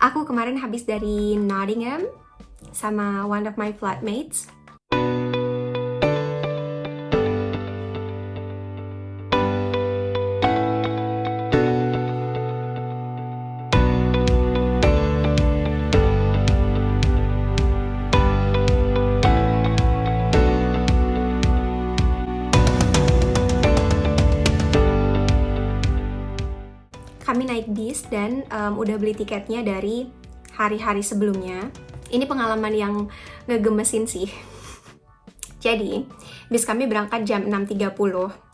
Aku kemarin habis dari Nottingham sama one of my flatmates. Kami naik bis dan udah beli tiketnya dari hari-hari sebelumnya. Ini pengalaman yang ngegemesin sih. Jadi, bis kami berangkat jam 6.30.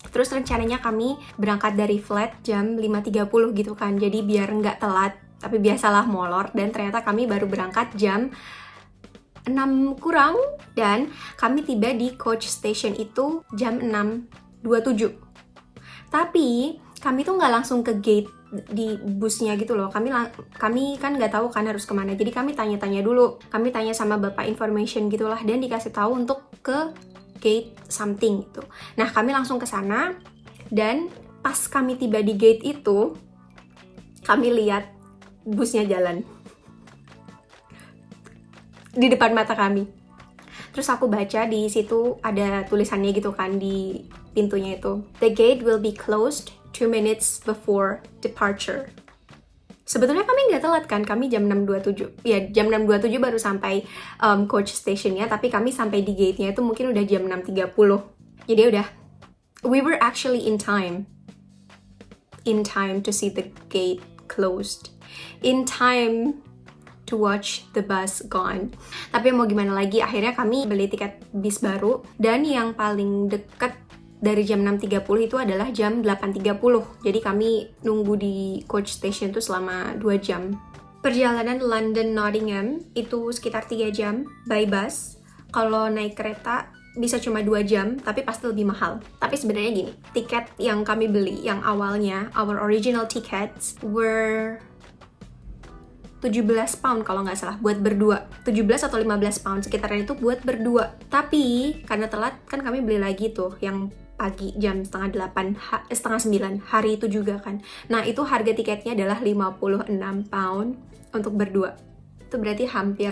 Terus rencananya kami berangkat dari flat jam 5.30 gitu kan. Jadi biar nggak telat, tapi biasalah molor. Dan ternyata kami baru berangkat jam 6 kurang. Dan kami tiba di coach station itu jam 6.27. Tapi kami tuh nggak langsung ke gate di busnya gitu loh. Kami kan nggak tahu kan harus kemana. Jadi kami tanya-tanya dulu. Kami tanya sama bapak information gitulah dan dikasih tahu untuk ke gate something gitu. Nah kami langsung ke sana dan pas kami tiba di gate itu, kami lihat busnya jalan di depan mata kami. Terus aku baca di situ ada tulisannya gitu kan di pintunya itu. The gate will be closed 2 minutes before departure. Sebetulnya kami nggak telat kan, kami jam 6.27. Ya, jam 6.27 baru sampai coach stationnya, tapi kami sampai di gate-nya itu mungkin udah jam 6.30. Jadi udah, we were actually in time. In time to see the gate closed. In time to watch the bus gone. Tapi mau gimana lagi, akhirnya kami beli tiket bis baru. Dan yang paling deket dari jam 6.30 itu adalah jam 8.30. Jadi kami nunggu di coach station itu selama 2 jam. Perjalanan London Nottingham itu sekitar 3 jam by bus. Kalau naik kereta bisa cuma 2 jam, tapi pasti lebih mahal. Tapi sebenarnya gini, tiket yang kami beli yang awalnya, our original tickets were 17 pound kalau nggak salah buat berdua. 17 atau 15 pound sekitaran itu buat berdua. Tapi karena telat kan kami beli lagi tuh yang pagi jam setengah 9 hari itu juga kan. Nah itu harga tiketnya adalah 56 pound untuk berdua. Itu berarti hampir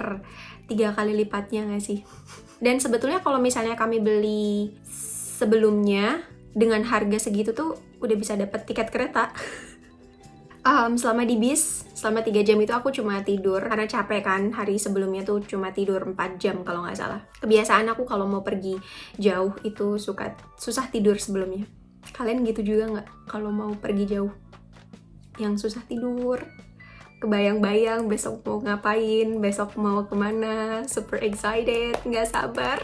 3 kali lipatnya nggak sih? Dan sebetulnya kalau misalnya kami beli sebelumnya dengan harga segitu tuh udah bisa dapat tiket kereta. Selama di bis, selama 3 jam itu aku cuma tidur karena capek kan. Hari sebelumnya tuh cuma tidur 4 jam kalau nggak salah. Kebiasaan aku kalau mau pergi jauh itu susah tidur sebelumnya. Kalian gitu juga nggak kalau mau pergi jauh? Yang susah tidur, kebayang-bayang besok mau ngapain, besok mau kemana, super excited, nggak sabar.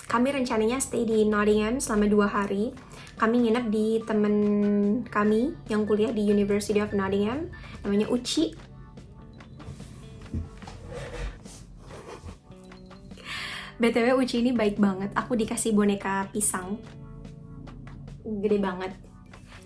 Kami rencananya stay di Nottingham selama 2 hari. Kami nginep di temen kami yang kuliah di University of Nottingham, namanya Uci. BTW Uci ini baik banget, aku dikasih boneka pisang. Gede banget.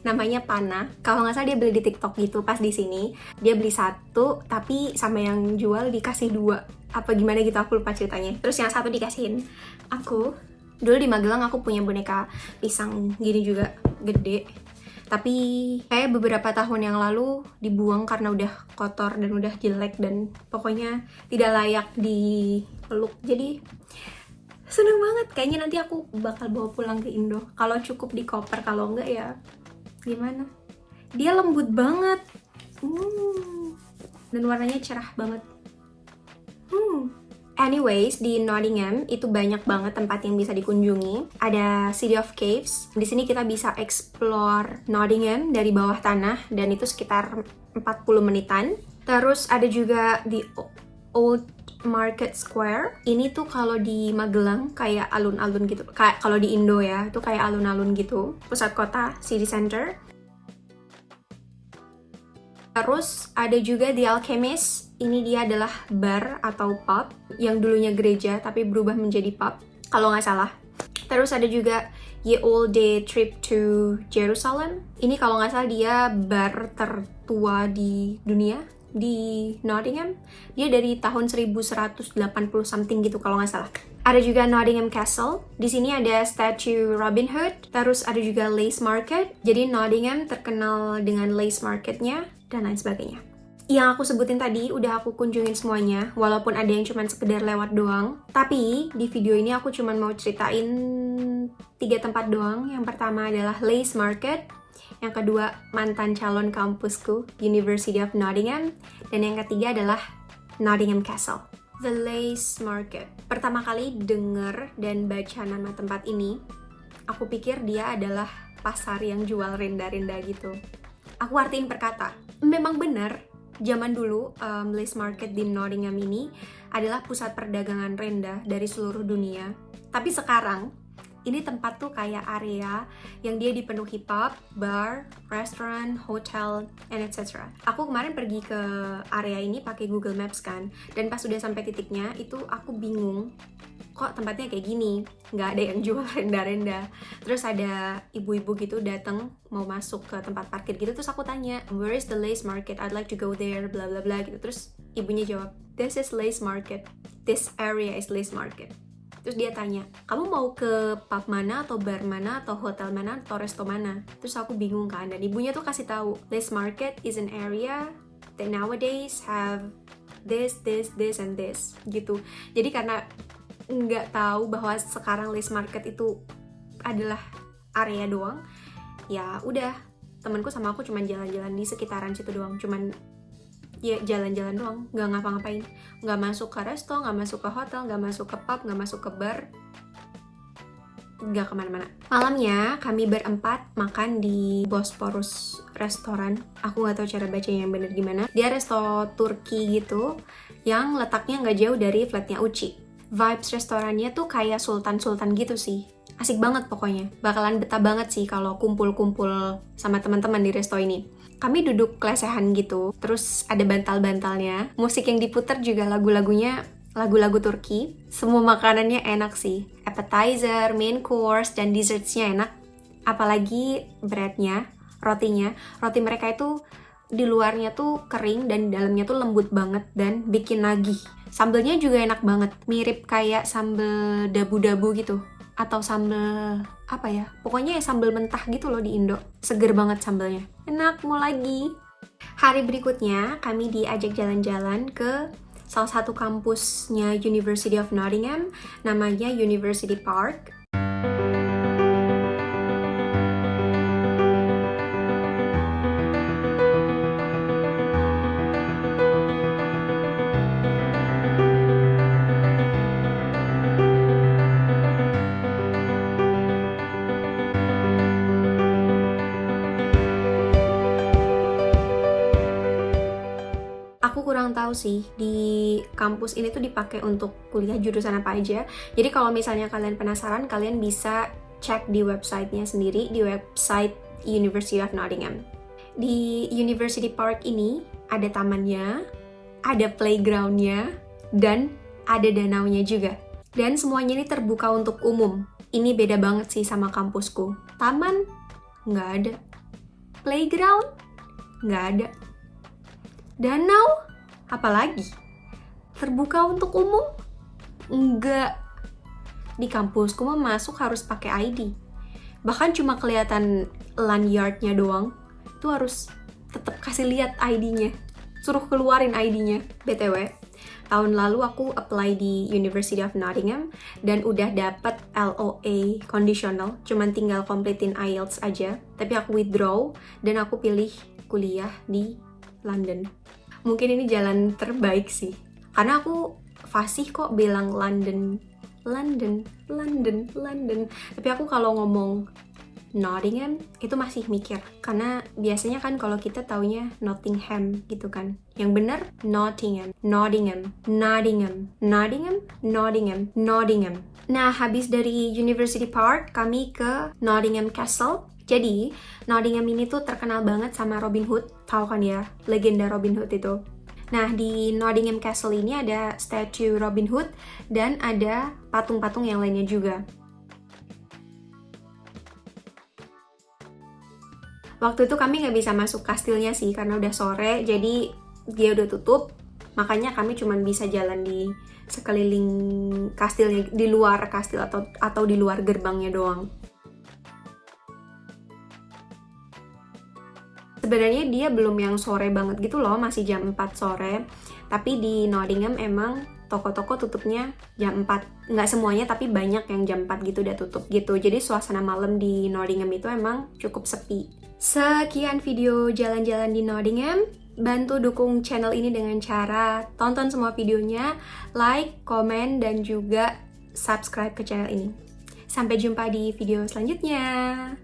Namanya Pana. Kalau nggak salah dia beli di TikTok gitu, pas di sini dia beli 1, tapi sama yang jual dikasih 2. Apa gimana gitu, aku lupa ceritanya. Terus yang 1 dikasihin aku. Dulu di Magelang aku punya boneka pisang gini juga, gede. Tapi kayak beberapa tahun yang lalu dibuang karena udah kotor dan udah jelek dan pokoknya tidak layak dipeluk. Jadi seneng banget. Kayaknya nanti aku bakal bawa pulang ke Indo. Kalau cukup di koper, kalau enggak ya gimana. Dia lembut banget. Dan warnanya cerah banget. Anyways, di Nottingham itu banyak banget tempat yang bisa dikunjungi. Ada City of Caves. Di sini kita bisa explore Nottingham dari bawah tanah dan itu sekitar 40 menitan. Terus ada juga di Old Market Square. Ini tuh kalau di Magelang kayak alun-alun gitu. Kayak kalau di Indo ya, itu kayak alun-alun gitu. Pusat kota, city center. Terus ada juga The Alchemist. Ini dia adalah bar atau pub yang dulunya gereja tapi berubah menjadi pub kalau nggak salah. Terus ada juga Ye Olde Day Trip to Jerusalem. Ini kalau nggak salah dia bar tertua di dunia di Nottingham. Dia dari tahun 1180 something gitu kalau nggak salah. Ada juga Nottingham Castle. Di sini ada statue Robin Hood. Terus ada juga Lace Market. Jadi Nottingham terkenal dengan Lace Marketnya dan lain sebagainya. Yang aku sebutin tadi udah aku kunjungin semuanya, walaupun ada yang cuma sekedar lewat doang. Tapi di video ini aku cuma mau ceritain 3 tempat doang. Yang pertama adalah Lace Market, yang kedua mantan calon kampusku, University of Nottingham, dan yang ketiga adalah Nottingham Castle. The Lace Market. Pertama kali denger dan baca nama tempat ini, aku pikir dia adalah pasar yang jual renda-renda gitu. Aku artiin per kata. Memang benar. Zaman dulu, Lace Market di Nottingham ini adalah pusat perdagangan renda dari seluruh dunia. Tapi sekarang, ini tempat tuh kayak area yang dia dipenuhi pub, bar, restoran, hotel, and etc. Aku kemarin pergi ke area ini pakai Google Maps kan, dan pas udah sampai titiknya, itu aku bingung. Kok tempatnya kayak gini, nggak ada yang jual renda-renda. Terus ada ibu-ibu gitu datang mau masuk ke tempat parkir gitu, terus aku tanya, where is the Lace Market? I'd like to go there, bla bla bla gitu. Terus ibunya jawab, this is Lace Market, this area is Lace Market. Terus dia tanya, kamu mau ke pub mana, atau bar mana, atau hotel mana, atau resto mana? Terus aku bingung kan, dan ibunya tuh kasih tahu, Lace Market is an area that nowadays have this, and this gitu. Jadi karena nggak tahu bahwa sekarang Lace Market itu adalah area doang, ya udah, temanku sama aku cuman jalan-jalan di sekitaran situ doang, cuman ya jalan-jalan doang, nggak ngapa-ngapain, nggak masuk ke resto, nggak masuk ke hotel, nggak masuk ke pub, nggak masuk ke bar, nggak kemana-mana. Malamnya kami berempat makan di Bosporus restoran. Aku nggak tahu cara bacanya yang bener gimana. Dia resto Turki gitu, yang letaknya nggak jauh dari flatnya Uci. Vibes restorannya tuh kayak sultan-sultan gitu sih. Asik banget pokoknya. Bakalan betah banget sih kalau kumpul-kumpul sama teman-teman di resto ini. Kami duduk lesehan gitu, terus ada bantal-bantalnya. Musik yang diputar juga lagu-lagunya lagu-lagu Turki. Semua makanannya enak sih. Appetizer, main course, dan dessertsnya enak. Apalagi breadnya, rotinya. Roti mereka itu di luarnya tuh kering dan di dalamnya tuh lembut banget dan bikin nagih. Sambelnya juga enak banget, mirip kayak sambel dabu-dabu gitu, atau sambel apa ya, pokoknya ya sambel mentah gitu loh di Indo. Seger banget sambelnya, enak, mau lagi. Hari berikutnya kami diajak jalan-jalan ke salah satu kampusnya University of Nottingham, namanya University Park. Aku kurang tahu sih di kampus ini tuh dipakai untuk kuliah jurusan apa aja. Jadi kalau misalnya kalian penasaran, kalian bisa cek di websitenya sendiri, di website University of Nottingham. Di University Park ini ada tamannya, ada playgroundnya, dan ada danaunya juga. Dan semuanya ini terbuka untuk umum. Ini beda banget sih sama kampusku. Taman, nggak ada. Playground, nggak ada. Danau, apalagi? Terbuka untuk umum? Enggak. Di kampusku mah masuk harus pakai ID. Bahkan cuma kelihatan lanyardnya doang. Itu harus tetap kasih lihat ID-nya. Suruh keluarin ID-nya. BTW, tahun lalu aku apply di University of Nottingham dan udah dapet LOA conditional. Cuman tinggal completein IELTS aja. Tapi aku withdraw dan aku pilih kuliah di London. Mungkin ini jalan terbaik sih, karena aku fasih kok bilang London. Tapi aku kalau ngomong Nottingham itu masih mikir, karena biasanya kan kalau kita taunya Nottingham gitu kan. Yang bener Nottingham. Nah, habis dari University Park, kami ke Nottingham Castle. Jadi, Nottingham ini tuh terkenal banget sama Robin Hood. Tahu kan ya, legenda Robin Hood itu. Nah, di Nottingham Castle ini ada statue Robin Hood dan ada patung-patung yang lainnya juga. Waktu itu kami nggak bisa masuk kastilnya sih, karena udah sore, jadi dia udah tutup. Makanya kami cuma bisa jalan di sekeliling kastilnya, di luar kastil atau di luar gerbangnya doang. Sebenarnya dia belum yang sore banget gitu loh, masih jam 4 sore. Tapi di Nottingham emang toko-toko tutupnya jam 4. Nggak semuanya, tapi banyak yang jam 4 gitu udah tutup gitu. Jadi suasana malam di Nottingham itu emang cukup sepi. Sekian video jalan-jalan di Nottingham. Bantu dukung channel ini dengan cara tonton semua videonya, like, komen, dan juga subscribe ke channel ini. Sampai jumpa di video selanjutnya.